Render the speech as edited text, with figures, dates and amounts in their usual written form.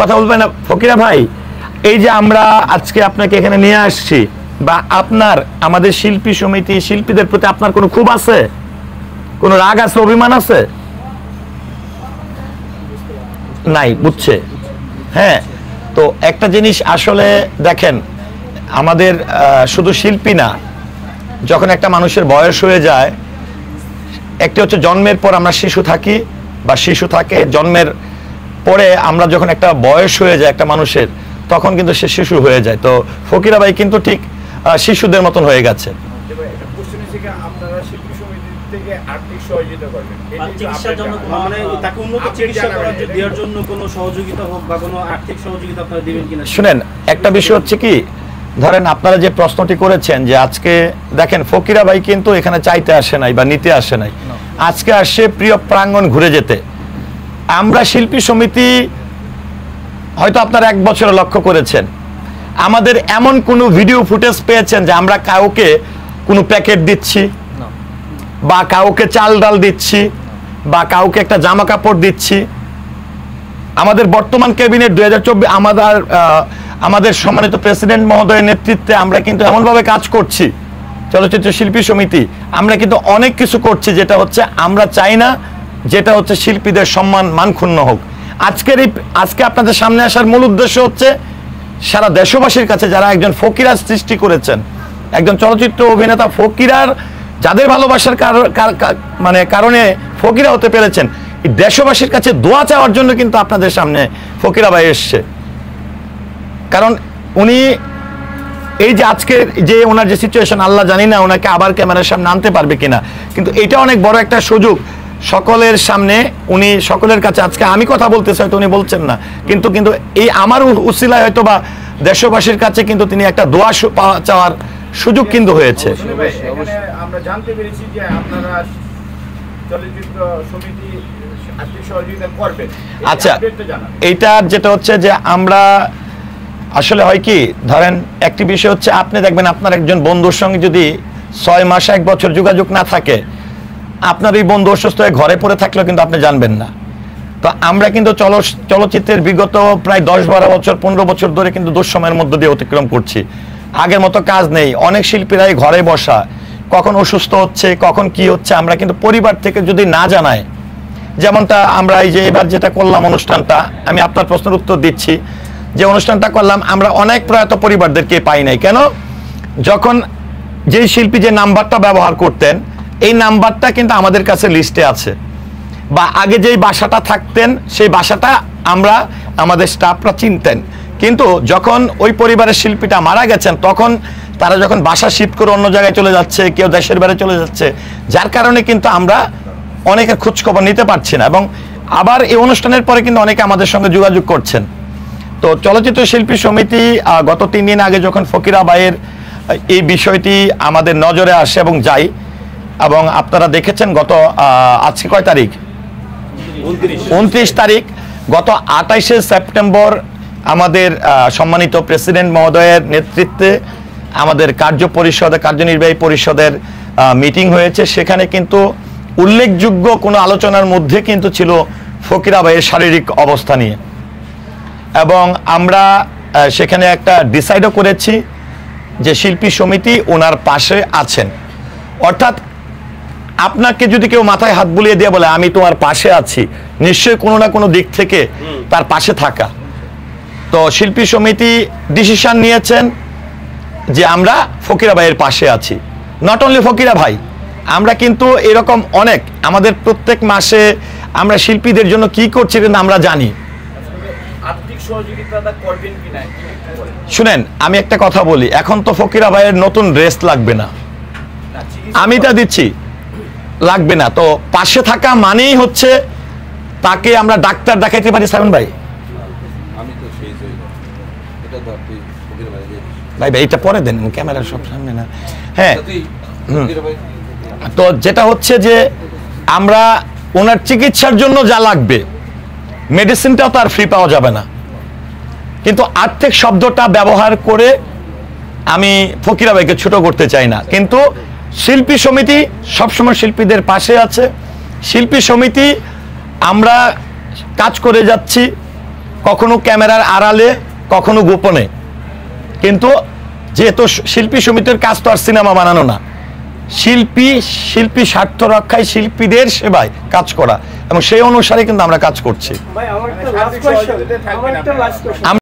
কথা বলবেন না ফকিরা ভাই, এই যে আমরা আজকে আপনাকে এখানে নিয়ে আসছি, বা আপনার আমাদের শিল্পী সমিতি শিল্পীদের প্রতি আপনার কোনো ক্ষোভ আছে, কোনো রাগ আছে, অভিমান আছে? নাই, বুঝছে? হ্যাঁ, তো একটা জিনিস আসলে দেখেন, আমাদের শুধু শিল্পী না, যখন একটা মানুষের বয়স হয়ে যায়, একটি হচ্ছে জন্মের পর আমরা শিশু থাকি বা শিশু থাকে, জন্মের পরে আমরা যখন একটা বয়স হয়ে যায় একটা মানুষের, তখন কিন্তু সে শিশু হয়ে যায়। তো ফকিরা ভাই কিন্তু ঠিক শিশুদের মতন হয়ে গেছে। শুনেন, একটা বিষয় হচ্ছে কি, ধরেন আপনারা যে প্রশ্নটি করেছেন যে আজকে দেখেন ফকিরা ভাই কিন্তু এখানে চাইতে আসে নাই বা নিতে আসে নাই, আজকে আসে প্রিয় প্রাঙ্গণ ঘুরে যেতে। আমরা শিল্পী সমিতি হয়তো আপনারা 1 বছরে লক্ষ্য করেছেন, আমাদের এমন কোনো ভিডিও ফুটেজ পেয়েছেন যে আমরা কাউকে কোনো প্যাকেট দিচ্ছি বা কাউকে চাল ডাল দিচ্ছি বা কাউকে একটা জামা কাপড় দিচ্ছি? আমাদের বর্তমান ক্যাবিনেট 2024 আমাদের সম্মানিত প্রেসিডেন্ট মহোদয়ের নেতৃত্বে আমরা কিন্তু এমনভাবে কাজ করছি, চলচ্চিত্র শিল্পী সমিতি আমরা কিন্তু অনেক কিছু করছি, যেটা হচ্ছে আমরা চাই না যেটা হচ্ছে শিল্পীদের সম্মান মান ক্ষুণ্ণ হোক। আজকে আপনাদের সামনে আসার মূল উদ্দেশ্য হচ্ছে সারা দেশবাসীর কাছে যারা একজন ফকিরার সৃষ্টি করেছেন, একজন চলচ্চিত্র অভিনেতা ফকিরার যাদের ভালোবাসার কারণে ফকিরা হতে পেরেছেন, এই দেশবাসীর কাছে দোয়া চাওয়ার জন্য কিন্তু আপনাদের সামনে ফকিরা ভাই এসছে। কারণ উনি এই যে আজকে যে ওনার যে সিচুয়েশন, আল্লাহ জানি না ওনাকে আবার ক্যামেরার সামনে আনতে পারবে কিনা, কিন্তু এটা অনেক বড় একটা সুযোগ সকলের সামনে। উনি সকলের কাছে আজকে আমি কথা বলতেছি, হয়তো উনি বলছেন না, কিন্তু এই আমার উসিলায় হয়তো বা দেশবাসীর কাছে কিন্তু তিনি একটা দোয়া চাওয়ার সুযোগ কিন্তু হয়েছে। আমরা জানতে পেরেছি যে আপনারা চলচ্চিত্র সমিতি আর্থিক সহযোগিতা করবেন। আচ্ছা, এইটার যেটা হচ্ছে যে আমরা আসলে হয় কি, ধরেন একটি বিষয় হচ্ছে, আপনি দেখবেন আপনার একজন বন্ধুর সঙ্গে যদি 6 মাস 1 বছর যোগাযোগ না থাকে, আপনার এই বন্ধু অসুস্থ হয়ে ঘরে পড়ে থাকলেও কিন্তু আপনি জানবেন না। তো আমরা কিন্তু চলচ্চিত্রের বিগত প্রায় 10-12 বছর 15 বছর ধরে কিন্তু দুঃসময়ের মধ্য দিয়ে অতিক্রম করছি। আগের মতো কাজ নেই, অনেক শিল্পীরাই ঘরে বসা, কখন অসুস্থ হচ্ছে কখন কি হচ্ছে আমরা কিন্তু পরিবার থেকে যদি না জানাই, যেমনটা আমরা এই যে এবার যেটা করলাম অনুষ্ঠানটা, আমি আপনার প্রশ্নের উত্তর দিচ্ছি, যে অনুষ্ঠানটা করলাম আমরা অনেক প্রয়াত পরিবারদেরকে পাই নাই। কেন? যখন যেই শিল্পী যে নাম্বারটা ব্যবহার করতেন, এই নাম্বারটা কিন্তু আমাদের কাছে লিস্টে আছে, বা আগে যেই বাসাটা থাকতেন সেই বাসাটা আমরা আমাদের স্টাফরা চিনতেন, কিন্তু যখন ওই পরিবারের শিল্পীটা মারা গেছেন তখন তারা যখন বাসা শিফট করে অন্য জায়গায় চলে যাচ্ছে, কেউ দেশের বাইরে চলে যাচ্ছে, যার কারণে কিন্তু আমরা অনেকের খোঁজখবর নিতে পারছি না। এবং আবার এই অনুষ্ঠানের পরে কিন্তু অনেকে আমাদের সঙ্গে যোগাযোগ করছেন। তো চলচ্চিত্র শিল্পী সমিতি গত 3 দিন আগে যখন ফকিরা ভাইয়ের এই বিষয়টি আমাদের নজরে আসে এবং যাই, এবং আপনারা দেখেছেন গত আজকে কয় তারিখ, 29 তারিখ, গত 28শে সেপ্টেম্বর আমাদের সম্মানিত প্রেসিডেন্ট মহোদয়ের নেতৃত্বে আমাদের কার্যনির্বাহী পরিষদের মিটিং হয়েছে। সেখানে কিন্তু উল্লেখযোগ্য কোনো আলোচনার মধ্যে কিন্তু ছিল ফকিরা ভাইয়ের শারীরিক অবস্থা নিয়ে, এবং আমরা সেখানে একটা ডিসাইডও করেছি যে শিল্পী সমিতি ওনার পাশে আছেন। অর্থাৎ আপনাকে যদি কেউ মাথায় হাত বুলিয়ে দিয়ে বলে আমি তোমার পাশে আছি, নিশ্চয়ই কোনো না কোনো দিক থেকে তার পাশে থাকা। তো শিল্পী সমিতি ডিসিশন নিয়েছেন যে আমরা ফকিরা ভাইয়ের পাশে আছি। নট অনলি ফকিরা ভাই, আমরা কিন্তু এরকম অনেক, আমাদের প্রত্যেক মাসে আমরা শিল্পীদের জন্য কি করছি কিন্তু আমরা জানি। শুনেন, আমি একটা কথা বলি, এখন তো ফকিরা ভাইয়ের নতুন ড্রেস লাগবে না, আমি তা দিচ্ছি, লাগবে না। তো পাশে থাকা মানেই হচ্ছে তাকে আমরা ডাক্তার দেখাইতে পারি। সাইমন ভাই, ভাই এইটা পরে দেন, ক্যামেরার সব সামনে না। হ্যাঁ, তো যেটা হচ্ছে যে আমরা ওনার চিকিৎসার জন্য যা লাগবে, মেডিসিনটাও তো আর ফ্রি পাওয়া যাবে না, কিন্তু আর্থিক শব্দটা ব্যবহার করে আমি ফকিরা ভাইকে ছোট করতে চাই না। কিন্তু শিল্পী সমিতি সবসময় শিল্পীদের পাশে আছে। শিল্পী সমিতি আমরা কাজ করে যাচ্ছি কখনো ক্যামেরার আড়ালে, কখনো গোপনে। কিন্তু যেহেতু শিল্পী সমিতির কাজ তো আর সিনেমা বানানো না, শিল্পী স্বার্থ রক্ষায়, শিল্পীদের সেবায় কাজ করা, এবং সেই অনুসারে কিন্তু আমরা কাজ করছি। ভাই আমার একটা লাস্ট কোয়েশ্চন